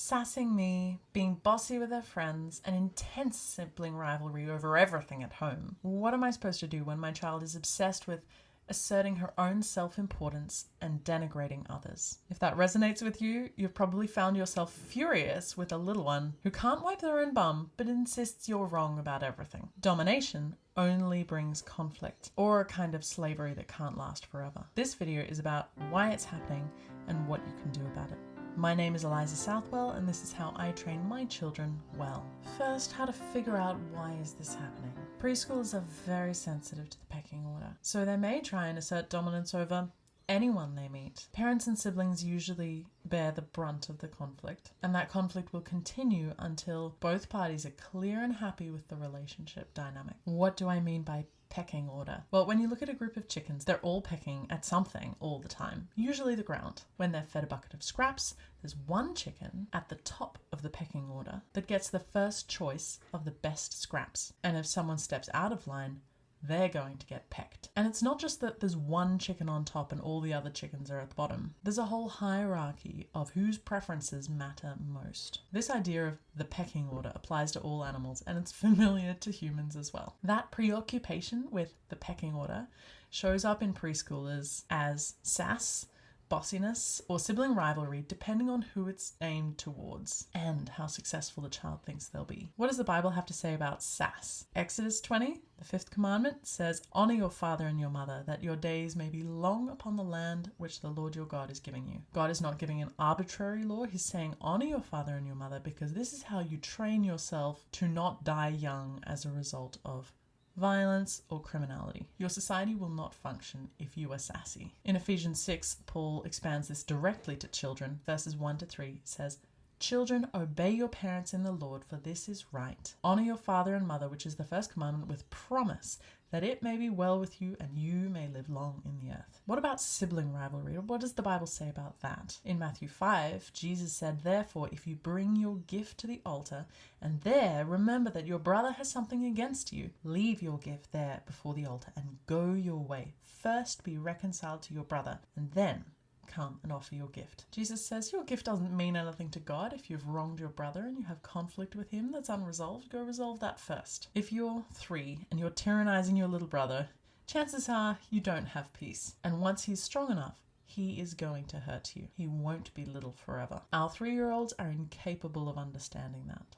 sassing me, being bossy with her friends, an intense sibling rivalry over everything at home. What am I supposed to do when my child is obsessed with asserting her own self-importance and denigrating others? If that resonates with you, you've probably found yourself furious with a little one who can't wipe their own bum but insists you're wrong about everything. Domination only brings conflict, or a kind of slavery that can't last forever. This video is about why it's happening and what you can do about it. My name is Eliza Southwell, and this is how I train my children well. First, how to figure out why is this happening. Preschoolers are very sensitive to the pecking order, so they may try and assert dominance over anyone they meet. Parents and siblings usually bear the brunt of the conflict, and that conflict will continue until both parties are clear and happy with the relationship dynamic. What do I mean by pecking order? Well, when you look at a group of chickens, they're all pecking at something all the time, usually the ground. When they're fed a bucket of scraps, there's one chicken at the top of the pecking order that gets the first choice of the best scraps. And if someone steps out of line, they're going to get pecked. And it's not just that there's one chicken on top and all the other chickens are at the bottom. There's a whole hierarchy of whose preferences matter most. This idea of the pecking order applies to all animals, and it's familiar to humans as well. That preoccupation with the pecking order shows up in preschoolers as sass, bossiness, or sibling rivalry, depending on who it's aimed towards and how successful the child thinks they'll be. What does the Bible have to say about sass? Exodus 20, the 5th commandment, says, "Honor your father and your mother, that your days may be long upon the land which the Lord your God is giving you." God is not giving an arbitrary law. He's saying honor your father and your mother because this is how you train yourself to not die young as a result of violence or criminality. Your society will not function if you are sassy. In Ephesians 6, Paul expands this directly to children. Verses 1 to 3 says, "Children, obey your parents in the Lord, for this is right. Honor your father and mother, which is the first commandment, with promise that it may be well with you and you may live long in the earth." What about sibling rivalry? What does the Bible say about that? In Matthew 5, Jesus said, "Therefore, if you bring your gift to the altar and there remember that your brother has something against you, leave your gift there before the altar and go your way. First be reconciled to your brother and then come and offer your gift." Jesus says your gift doesn't mean anything to God. If you've wronged your brother and you have conflict with him that's unresolved, go resolve that first. If you're 3 and you're tyrannizing your little brother, chances are you don't have peace. And once he's strong enough, he is going to hurt you. He won't be little forever. Our 3-year-olds are incapable of understanding that.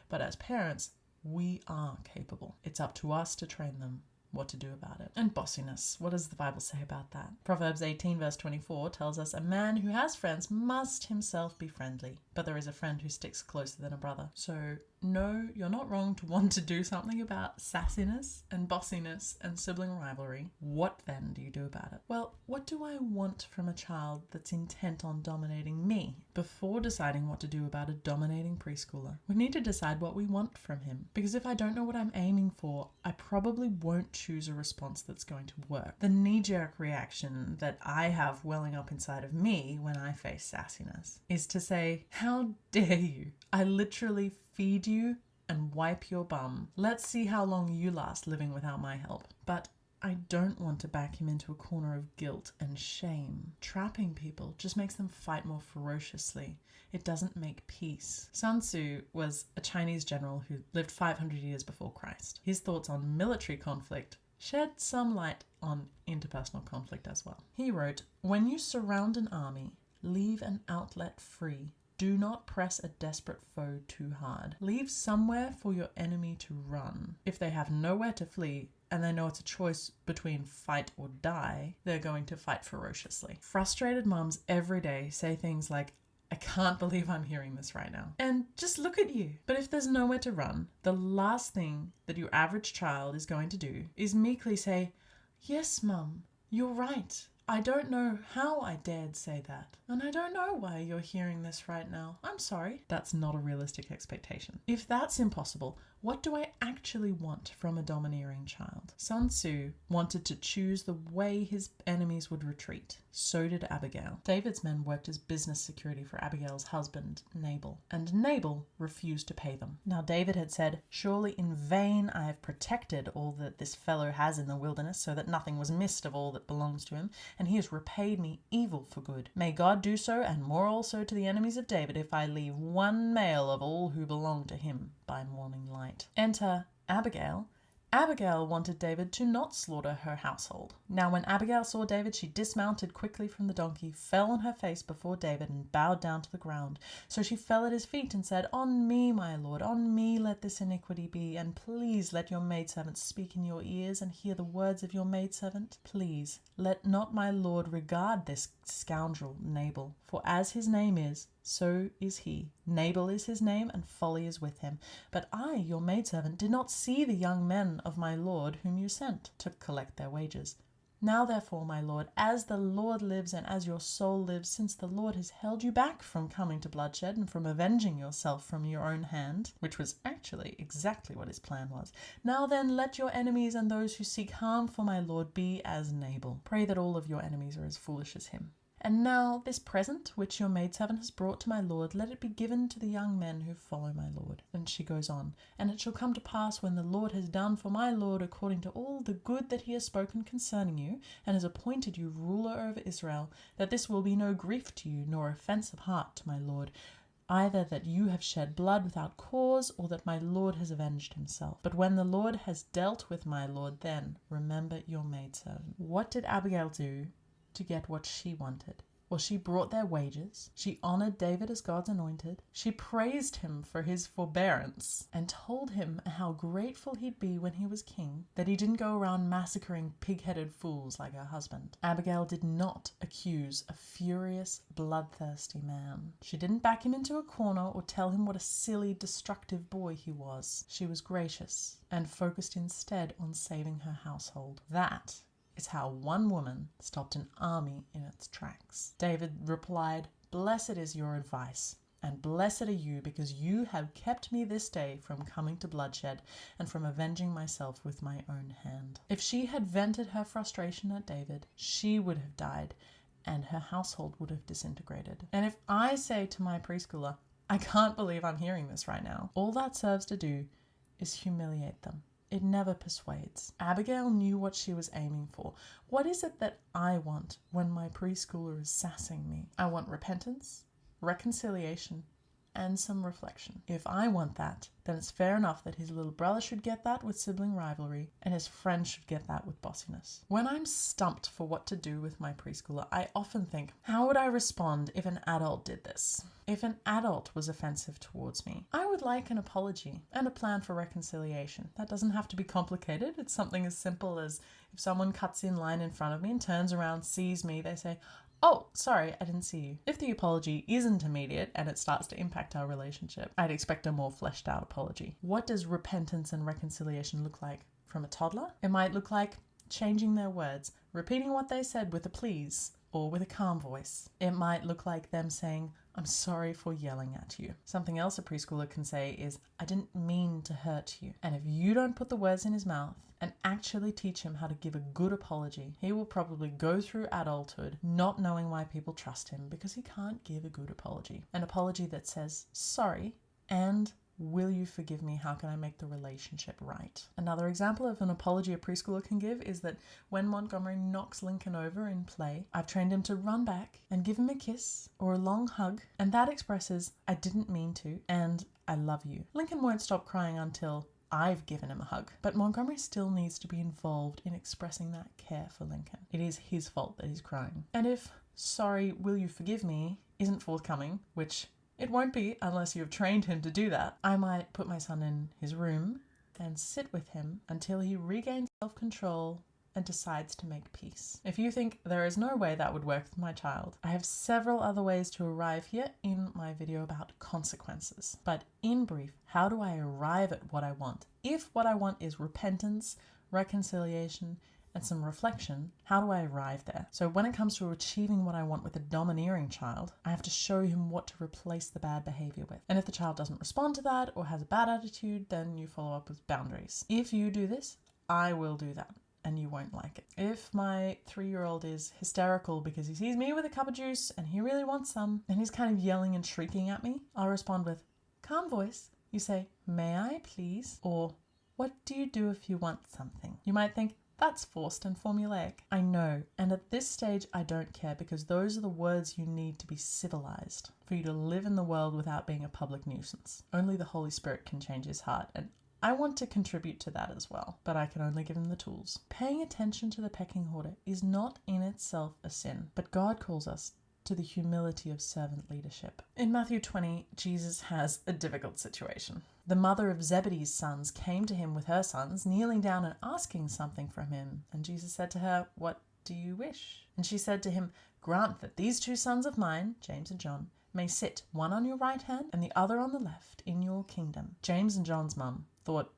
But as parents, we are capable. It's up to us to train them what to do about it. And bossiness, what does the Bible say about that? Proverbs 18 verse 24 tells us, "A man who has friends must himself be friendly, but there is a friend who sticks closer than a brother." So no, you're not wrong to want to do something about sassiness and bossiness and sibling rivalry. What then do you do about it? Well, what do I want from a child that's intent on dominating me? Before deciding what to do about a dominating preschooler, we need to decide what we want from him. Because if I don't know what I'm aiming for, I probably won't choose a response that's going to work. The knee-jerk reaction that I have welling up inside of me when I face sassiness is to say, "How dare you? I literally feed you and wipe your bum. Let's see how long you last living without my help." But I don't want to back him into a corner of guilt and shame. Trapping people just makes them fight more ferociously. It doesn't make peace. Sun Tzu was a Chinese general who lived 500 years before Christ. His thoughts on military conflict shed some light on interpersonal conflict as well. He wrote, "When you surround an army, leave an outlet free. Do not press a desperate foe too hard. Leave somewhere for your enemy to run. If they have nowhere to flee, and they know it's a choice between fight or die, they're going to fight ferociously." Frustrated mums every day say things like, "I can't believe I'm hearing this right now." And just look at you. But if there's nowhere to run, the last thing that your average child is going to do is meekly say, "Yes, Mum, you're right. I don't know how I dared say that. And I don't know why you're hearing this right now. I'm sorry." That's not a realistic expectation. If that's impossible, what do I actually want from a domineering child? Sun Tzu wanted to choose the way his enemies would retreat. so did Abigail. David's men worked as business security for Abigail's husband, Nabal, and Nabal refused to pay them. Now David had said, "Surely in vain I have protected all that this fellow has in the wilderness, so that nothing was missed of all that belongs to him, and he has repaid me evil for good. May God do so, and more also to the enemies of David, if I leave one male of all who belong to him by morning light." Enter Abigail. Abigail wanted David to not slaughter her household. Now when Abigail saw David, she dismounted quickly from the donkey, fell on her face before David, and bowed down to the ground. So she fell at his feet and said, "On me, my lord, on me let this iniquity be, and please let your maidservant speak in your ears, and hear the words of your maidservant. Please let not my lord regard this scoundrel Nabal, for as his name is, so is he. Nabal is his name, and folly is with him. But I, your maidservant, did not see the young men of my lord whom you sent to collect their wages. Now therefore, my lord, as the Lord lives and as your soul lives, since the Lord has held you back from coming to bloodshed and from avenging yourself from your own hand," which was actually exactly what his plan was, "now then let your enemies and those who seek harm for my lord be as Nabal. Pray that all of your enemies are as foolish as him. And now this present which your maidservant has brought to my lord, let it be given to the young men who follow my lord." And she goes on, "And it shall come to pass, when the Lord has done for my lord according to all the good that he has spoken concerning you, and has appointed you ruler over Israel, that this will be no grief to you, nor offence of heart to my lord, either that you have shed blood without cause, or that my lord has avenged himself. But when the Lord has dealt with my lord, then remember your maidservant." What did Abigail do to get what she wanted? Well, she brought their wages, she honored David as God's anointed, she praised him for his forbearance, and told him how grateful he'd be when he was king, that he didn't go around massacring pig-headed fools like her husband. Abigail did not accuse a furious, bloodthirsty man. She didn't back him into a corner or tell him what a silly, destructive boy he was. She was gracious and focused instead on saving her household. That is how one woman stopped an army in its tracks. David replied, "Blessed is your advice, and blessed are you, because you have kept me this day from coming to bloodshed and from avenging myself with my own hand." If she had vented her frustration at David, she would have died, and her household would have disintegrated. And if I say to my preschooler, "I can't believe I'm hearing this right now," all that serves to do is humiliate them. It never persuades. Abigail knew what she was aiming for. What is it that I want when my preschooler is sassing me? I want repentance, reconciliation, and some reflection. If I want that, then it's fair enough that his little brother should get that with sibling rivalry, and his friend should get that with bossiness. When I'm stumped for what to do with my preschooler, I often think, how would I respond if an adult did this? If an adult was offensive towards me, I would like an apology and a plan for reconciliation. That doesn't have to be complicated. It's something as simple as if someone cuts in line in front of me and turns around, sees me, they say, "Oh, sorry, I didn't see you." If the apology isn't immediate and it starts to impact our relationship, I'd expect a more fleshed out apology. What does repentance and reconciliation look like from a toddler? It might look like changing their words, repeating what they said with a please or with a calm voice. It might look like them saying, "I'm sorry for yelling at you." Something else a preschooler can say is, "I didn't mean to hurt you." And if you don't put the words in his mouth and actually teach him how to give a good apology, he will probably go through adulthood not knowing why people trust him, because he can't give a good apology. An apology that says, "Sorry, and will you forgive me? How can I make the relationship right?" Another example of an apology a preschooler can give is that when Montgomery knocks Lincoln over in play, I've trained him to run back and give him a kiss or a long hug, and that expresses, "I didn't mean to," and "I love you." Lincoln won't stop crying until I've given him a hug, but Montgomery still needs to be involved in expressing that care for Lincoln. It is his fault that he's crying. And if "sorry, will you forgive me" isn't forthcoming, which it won't be unless you have trained him to do that, I might put my son in his room and sit with him until he regains self-control and decides to make peace. If you think there is no way that would work with my child, I have several other ways to arrive here in my video about consequences. But in brief, how do I arrive at what I want? If what I want is repentance, reconciliation, and some reflection, how do I arrive there? So when it comes to achieving what I want with a domineering child, I have to show him what to replace the bad behavior with. And if the child doesn't respond to that or has a bad attitude, then you follow up with boundaries. If you do this, I will do that. and you won't like it. If my 3-year-old is hysterical because he sees me with a cup of juice and he really wants some, and he's kind of yelling and shrieking at me, I'll respond with, calm voice. You say, may I please? Or, what do you do if you want something? You might think, that's forced and formulaic. I know, and at this stage I don't care, because those are the words you need to be civilized, for you to live in the world without being a public nuisance. Only the Holy Spirit can change his heart, and I want to contribute to that as well, but I can only give him the tools. Paying attention to the pecking order is not in itself a sin, but God calls us to the humility of servant leadership. In Matthew 20, Jesus has a difficult situation. The mother of Zebedee's sons came to him with her sons, kneeling down and asking something from him. And Jesus said to her, what do you wish? And she said to him, grant that these 2 sons of mine, James and John, may sit, one on your right hand and the other on the left, in your kingdom. James and John's mum thought,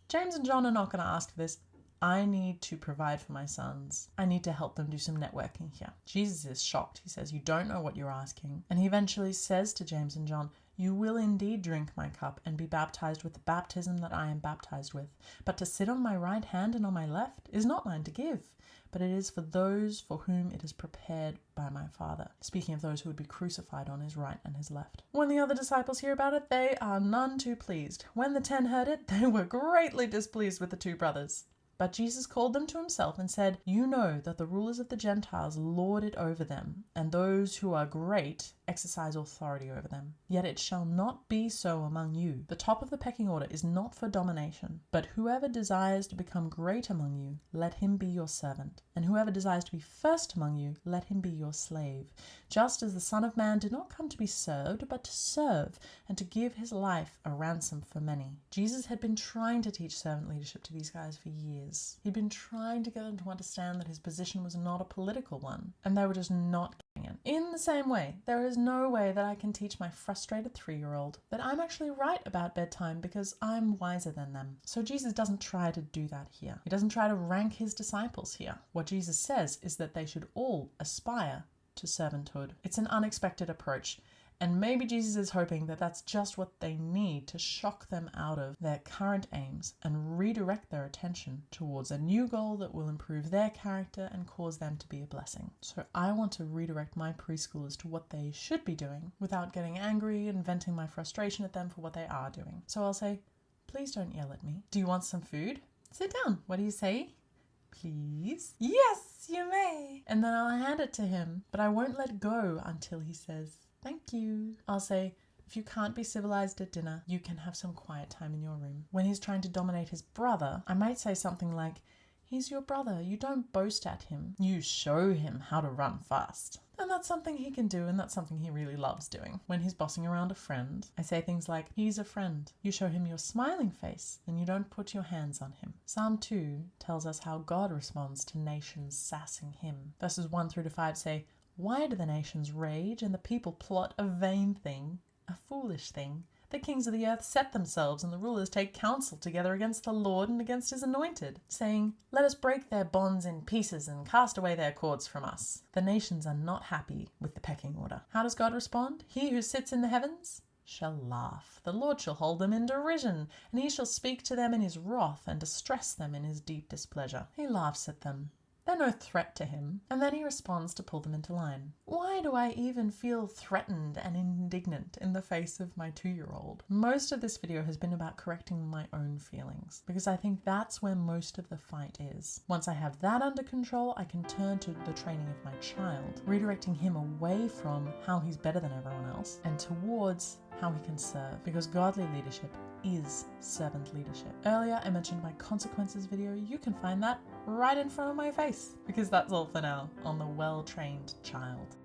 James and John are not going to ask for this. I need to provide for my sons. I need to help them do some networking here. Jesus is shocked. He says, you don't know what you're asking. And he eventually says to James and John, you will indeed drink my cup and be baptized with the baptism that I am baptized with. But to sit on my right hand and on my left is not mine to give, but it is for those for whom it is prepared by my Father. Speaking of those who would be crucified on his right and his left. When the other disciples hear about it, they are none too pleased. When the 10 heard it, they were greatly displeased with the 2 brothers. But Jesus called them to himself and said, you know that the rulers of the Gentiles lord it over them, and those who are great exercise authority over them. Yet it shall not be so among you. The top of the pecking order is not for domination, but whoever desires to become great among you, let him be your servant. And whoever desires to be first among you, let him be your slave. Just as the Son of Man did not come to be served, but to serve, and to give his life a ransom for many. Jesus had been trying to teach servant leadership to these guys for years. He'd been trying to get them to understand that his position was not a political one, and they were just not getting it. In the same way, there is no way that I can teach my frustrated 3-year-old that I'm actually right about bedtime because I'm wiser than them. So Jesus doesn't try to do that here. He doesn't try to rank his disciples here. What Jesus says is that they should all aspire to servanthood. It's an unexpected approach. And maybe Jesus is hoping that that's just what they need to shock them out of their current aims and redirect their attention towards a new goal that will improve their character and cause them to be a blessing. So I want to redirect my preschoolers to what they should be doing without getting angry and venting my frustration at them for what they are doing. So I'll say, please don't yell at me. Do you want some food? Sit down. What do you say? Please? Yes, you may. And then I'll hand it to him, but I won't let go until he says, thank you. I'll say, if you can't be civilized at dinner, you can have some quiet time in your room. When he's trying to dominate his brother, I might say something like, he's your brother. You don't boast at him. You show him how to run fast. And that's something he can do, and that's something he really loves doing. When he's bossing around a friend, I say things like, he's a friend. You show him your smiling face, and you don't put your hands on him. Psalm 2 tells us how God responds to nations sassing him. Verses 1 through to 5 say, why do the nations rage and the people plot a vain thing, a foolish thing? The kings of the earth set themselves, and the rulers take counsel together against the Lord and against his anointed, saying, let us break their bonds in pieces and cast away their cords from us. The nations are not happy with the pecking order. How does God respond? He who sits in the heavens shall laugh. The Lord shall hold them in derision, and he shall speak to them in his wrath and distress them in his deep displeasure. He laughs at them. They're no threat to him, and then he responds to pull them into line. Why do I even feel threatened and indignant in the face of my 2-year-old? Most of this video has been about correcting my own feelings, because I think that's where most of the fight is. Once I have that under control, I can turn to the training of my child, redirecting him away from how he's better than everyone else, and towards how he can serve, because godly leadership is servant leadership. Earlier I mentioned my consequences video. You can find that right in front of my face, because that's all for now on the well-trained child.